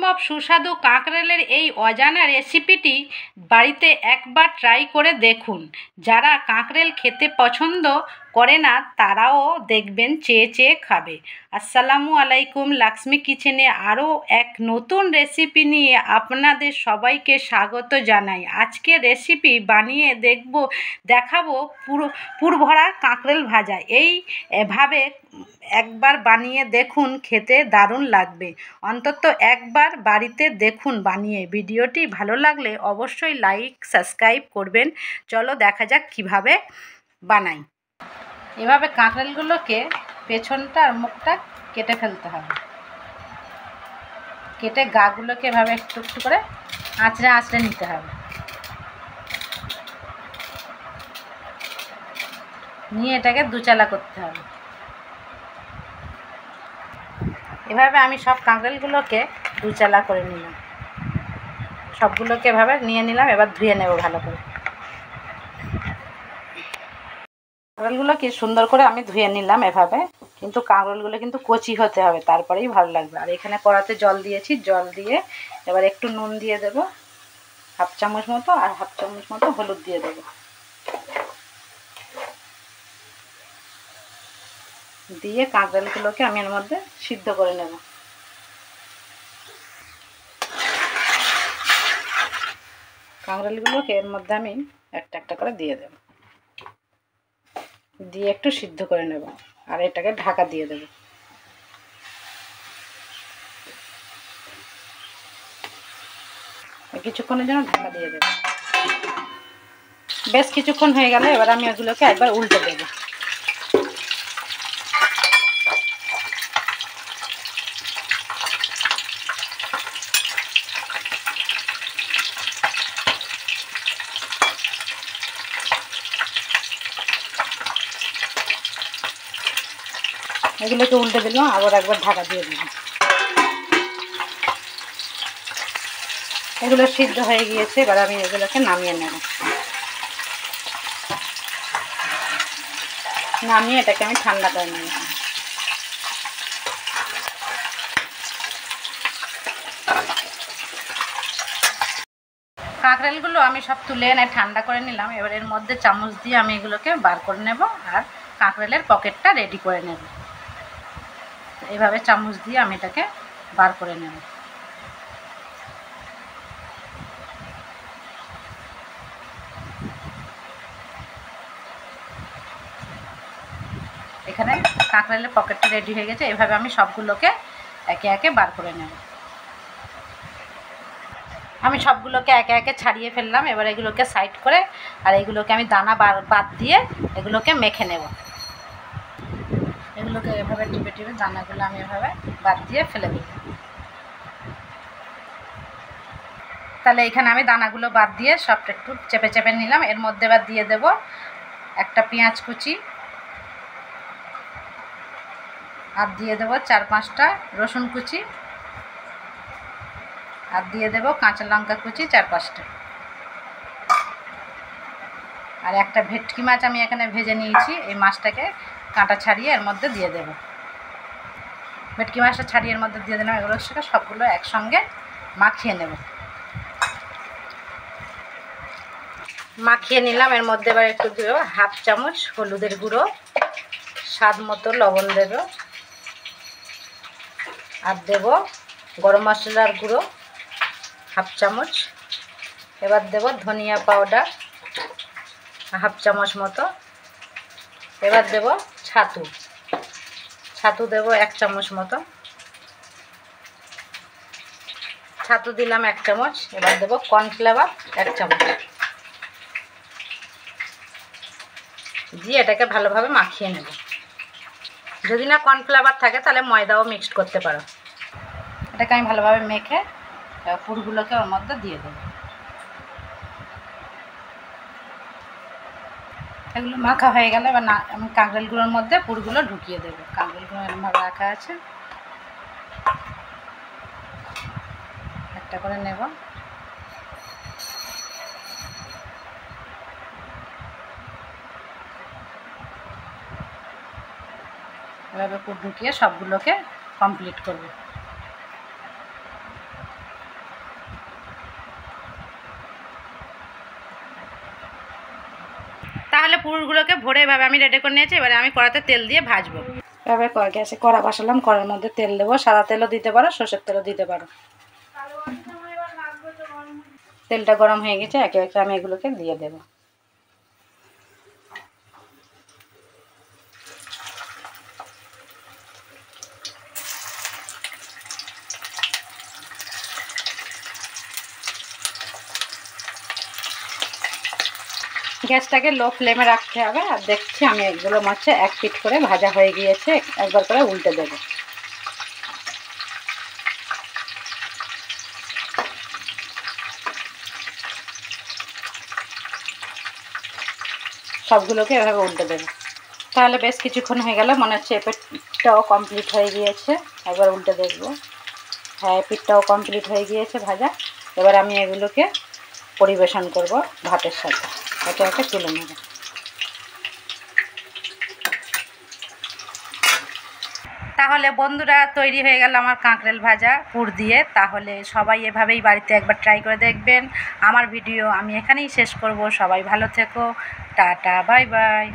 অসম্ভব সুস্বাদু কাঁকরেলের এই অজানা রেসিপিটি বাড়িতে একবার ট্রাই করে দেখুন। যারা কাঁকরেল খেতে পছন্দ করে না তারাও দেখবেন চেয়ে চেয়ে খাবে। আসসালামু আলাইকুম, লাক্সমি কিচেনে আরও এক নতুন রেসিপি নিয়ে আপনাদের সবাইকে স্বাগত জানাই। আজকে রেসিপি বানিয়ে দেখাবো পুরভরা কাঁকরেল ভাজা। এইভাবে একবার বানিয়ে দেখুন, খেতে দারুণ লাগবে। অন্তত একবার বাড়িতে দেখুন বানিয়ে। ভিডিওটি ভালো লাগলে অবশ্যই লাইক সাবস্ক্রাইব করবেন। চলো দেখা যাক কিভাবে বানাই। এভাবে কাঁকরেলগুলোকে পেছনটা আর মুখটা কেটে ফেলতে হবে। কেটে গাগুলোকে এভাবে একটু একটু করে আঁচড়ে আঁচড়ে নিতে হবে। নিয়ে এটাকে দুচালা করতে হবে। এভাবে আমি সব কাঁকরেলগুলোকে দুচালা করে নিলাম। সবগুলোকে এভাবে নিয়ে নিলাম। এবার ধুয়ে নেব ভালো করে। কাঁকরেলগুলোকে সুন্দর করে আমি ধুয়ে নিলাম এভাবে। কিন্তু কাঁকরেলগুলো কিন্তু কচি হতে হবে, তারপরেই ভালো লাগবে। আর এখানে কড়াতে জল দিয়েছি। জল দিয়ে এবার একটু নুন দিয়ে দেব, হাফ চামচ মতো, আর হাফ চামচ মতো হলুদ দিয়ে দেব। দিয়ে কাঁকরেলগুলোকে আমি এর মধ্যে সিদ্ধ করে নেব। কাঁকরেলগুলোকে এর মধ্যে আমি একটা একটা করে দিয়ে দেব। দিয়ে একটু সিদ্ধ করে নেব। আর এটাকে ঢাকা দিয়ে দেব। কিছুক্ষণের জন্য ঢাকা দিয়ে দেব। বেশ কিছুক্ষণ হয়ে গেলে এবার আমি ওগুলোকে একবার উল্টে দেব। এগুলোকে উল্টে দিলাম, আবার একবার ঢাকা দিয়ে দিলাম। এগুলো সিদ্ধ হয়ে গিয়েছে। এবার আমি এগুলোকে নামিয়ে নেব। নামিয়ে এটাকে আমি ঠান্ডা করে নেব। কাঁকরেলগুলো আমি সব তুলে এনে ঠান্ডা করে নিলাম। এবার এর মধ্যে চামচ দিয়ে আমি এগুলোকে বার করে নেব আর কাঁকরেলের পকেটটা রেডি করে নেব। এইভাবে চামচ দিয়ে আমি এটাকে বার করে নেব। এখানে কাঁকরেলের পকেটটা রেডি হয়ে গেছে। এভাবে আমি সবগুলোকে একে একে বার করে নেব। আমি সবগুলোকে একে একে ছাড়িয়ে ফেললাম। এবার এগুলোকে সাইড করে আর এগুলোকে আমি দানা বাদ দিয়ে এগুলোকে মেখে নেব। এগুলোকে এভাবে টিপে টিপে দানাগুলো আমি এভাবে বাদ দিয়ে ফেলে দেব। তাহলে এখানে আমি দানাগুলো বাদ দিয়ে সবটা একটু চেপে চেপে নিলাম। এর মধ্যে এবার দিয়ে দেব একটা পেঁয়াজ কুচি, আর দিয়ে দেব 4-5টা রসুন কুচি, আর দিয়ে দেব কাঁচা লঙ্কা কুচি 4-5টা, আর একটা ভেটকি মাছ আমি এখানে ভেজে নিয়েছি। এই মাছটাকে কাঁটা ছাড়িয়ে এর মধ্যে দিয়ে দেব। ভেটকি মাছটা ছাড়িয়ে এর মধ্যে দিয়ে দিলাম। এগুলোর সাথে সবগুলো একসঙ্গে মাখিয়ে নেব। মাখিয়ে নিলাম। এর মধ্যে এবার একটু দেব হাফ চামচ হলুদের গুঁড়ো, স্বাদ মতো লবণ দেব, আর দেব গরম মশলার গুঁড়ো হাফ চামচ। এবার দেব ধনিয়া পাউডার হাফ চামচ মতো। এবার দেব ছাতু দেব 1 চামচ মতো। ছাতু দিলাম 1 চামচ। এবার দেব কর্নফ্লাওয়ার 1 চামচ দিয়ে এটাকে ভালোভাবে মাখিয়ে নেব। যদি না কর্নফ্লাওয়ার থাকে তাহলে ময়দাও মিক্সড করতে পারো। এটাকে আমি ভালোভাবে মেখে পুরগুলোকে ওর মধ্যে দিয়ে দেব। এগুলো মাখা হয়ে গেলে এবার আমি কাঁকরেলগুলোর মধ্যে পুরগুলো ঢুকিয়ে দেব। কাঁকরেলগুলো এরকমভাবে রাখা আছে, একটা করে নেব। এভাবে পুর ঢুকিয়ে সবগুলোকে কমপ্লিট করব। তাহলে পুরগুলোকে ভরে এভাবে আমি রেডি করে নিয়েছি। এবারে আমি কড়াতে তেল দিয়ে ভাজবো। এভাবে গ্যাসে কড়া বসালাম, কড়ার মধ্যে তেল দেবো। সাদা তেলও দিতে পারো, সর্ষের তেলও দিতে পারো। তেলটা গরম হয়ে গেছে, একে একে আমি এগুলোকে দিয়ে দেবো। গ্যাসটাকে লো ফ্লেমে রাখতে হবে। আর দেখছি আমি এগুলো মাছ এক পিঠ করে ভাজা হয়ে গিয়েছে, একবার করে উল্টে দেবো। সবগুলোকে এভাবে উল্টে দেবো। তাহলে বেশ কিছুক্ষণ হয়ে গেল, মনে হচ্ছে এই পিঠটাও কমপ্লিট হয়ে গিয়েছে। একবার উল্টে দেখবো। হ্যাঁ, এই পিঠটাও কমপ্লিট হয়ে গিয়েছে ভাজা। এবার আমি এগুলোকে পরিবেশন করব ভাতের সাথে, একে একে তুলে নেব। তাহলে বন্ধুরা, তৈরি হয়ে গেল আমার কাঁকরেল ভাজা পুর দিয়ে। তাহলে সবাই এভাবেই বাড়িতে একবার ট্রাই করে দেখবেন। আমার ভিডিও আমি এখানেই শেষ করব। সবাই ভালো থেকো, টাটা, বাই বাই।